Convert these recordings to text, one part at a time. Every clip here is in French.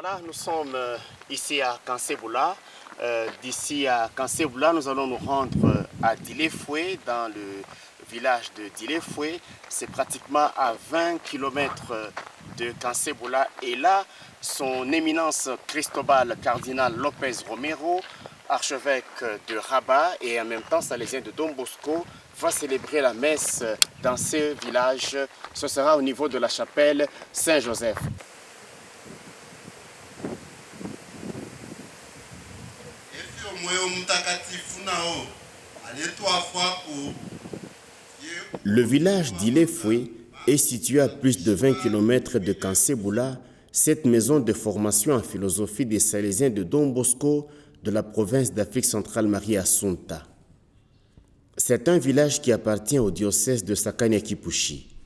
Voilà, nous sommes ici à Kanseboula. D'ici à Kanseboula, nous allons nous rendre à Dilefoué, dans le village de Dilefoué. C'est pratiquement à 20 km de Kanseboula. Et là, son éminence Cristobal Cardinal Lopez Romero, archevêque de Rabat et en même temps salésien de Don Bosco, va célébrer la messe dans ce village. Ce sera au niveau de la chapelle Saint-Joseph. Le village d'Ilefoué est situé à plus de 20 km de Kanseboula, cette maison de formation en philosophie des Salésiens de Don Bosco de la province d'Afrique centrale Marie Assunta. C'est un village qui appartient au diocèse de Sakanya-Kipushi.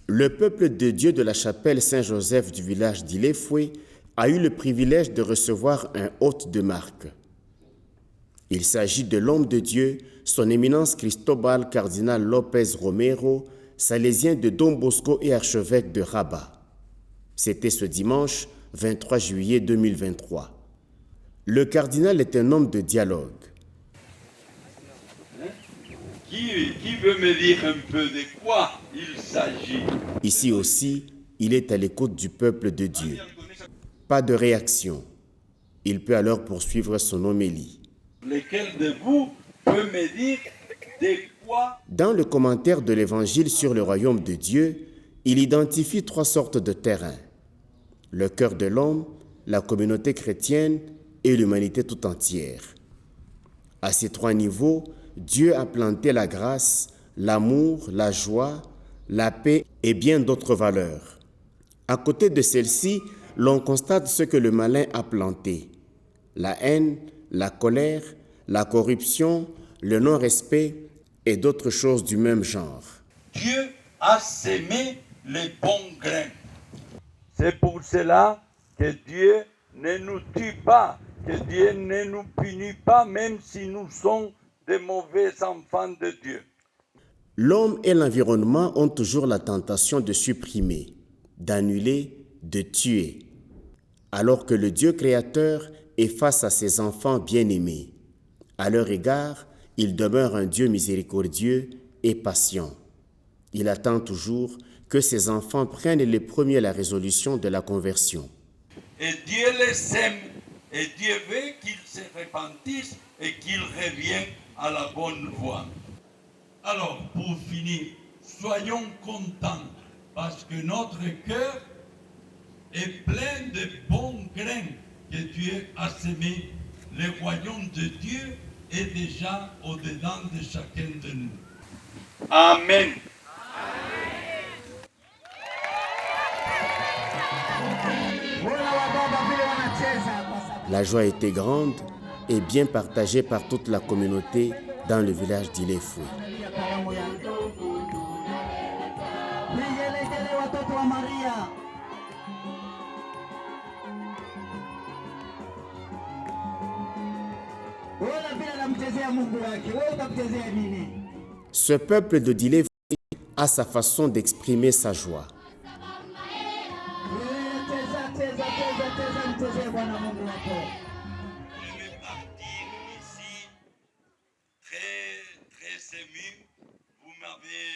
Le peuple de Dieu de la chapelle Saint-Joseph du village d'Ilefoué a eu le privilège de recevoir un hôte de marque. Il s'agit de l'homme de Dieu, son éminence Cristobal Cardinal Lopez Romero, salésien de Don Bosco et archevêque de Rabat. C'était ce dimanche 23 juillet 2023. Le cardinal est un homme de dialogue. Qui veut me dire un peu de quoi il s'agit? Ici aussi, il est à l'écoute du peuple de Dieu. Pas de réaction. Il peut alors poursuivre son homélie. Lequel de vous peut me dire de quoi? Dans le commentaire de l'Évangile sur le royaume de Dieu, il identifie 3 sortes de terrains. Le cœur de l'homme, la communauté chrétienne et l'humanité tout entière. À ces 3 niveaux, Dieu a planté la grâce, l'amour, la joie, la paix et bien d'autres valeurs. À côté de celles-ci, l'on constate ce que le malin a planté. La haine, la colère, la corruption, le non-respect et d'autres choses du même genre. Dieu a sémé les bons grains. C'est pour cela que Dieu ne nous tue pas, que Dieu ne nous punit pas, même si nous sommes des mauvais enfants de Dieu. L'homme et l'environnement ont toujours la tentation de supprimer, d'annuler, de tuer, alors que le Dieu créateur est face à ses enfants bien-aimés. À leur égard, il demeure un Dieu miséricordieux et patient. Il attend toujours que ses enfants prennent les premiers la résolution de la conversion. Et Dieu les aime, et Dieu veut qu'ils se repentissent et qu'ils reviennent à la bonne voie. Alors, pour finir, soyons contents, parce que notre cœur est plein de bons grains que Dieu a semés. Le royaume de Dieu est déjà au-dedans de chacun de nous. Amen. La joie était grande et bien partagée par toute la communauté dans le village d'Ilefoué. Ce peuple de Dilefoué a sa façon d'exprimer sa joie. Je vais partir ici très ému. Vous m'avez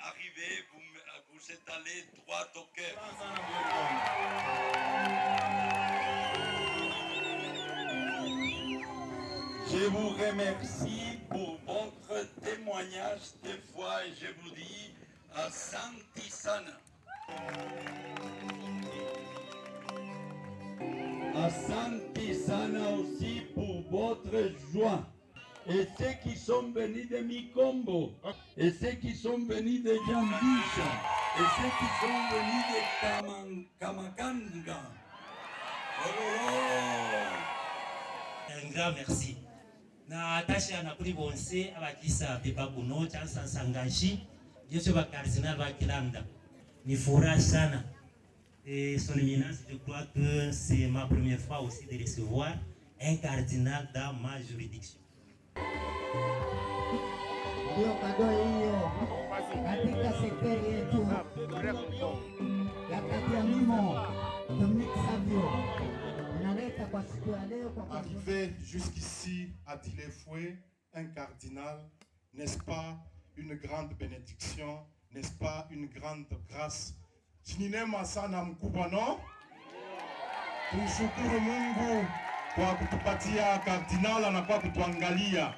arrivé, vous êtes allé droit au cœur. Je vous remercie pour votre témoignage de foi et je vous dis à Santi Sana. À Santi Sana aussi pour votre joie. Et ceux qui sont venus de Mikombo, et ceux qui sont venus de Jambisha, et ceux qui sont venus de Kamakanga. Un grand merci. Na atasha na kuri bonse abakisa pepa kuno chansa sangashi Yesu ba cardinal ba Kilanda. Ni furaha sana. Et son éminence, je crois que c'est ma première fois aussi de recevoir un cardinal dans ma juridiction. Ndio kado hiyo katika sekta yetu ya Katiamimo. Dominique Savio analeta kwa siku ya leo kwa Arrivé jusqu'ici à Dilefoué, un cardinal, n'est-ce pas une grande bénédiction, n'est-ce pas une grande grâce? Jininema sana mkubwa, no? Tumshukuru Mungu kwa kutupatia kardinala na kwa kutuangalia.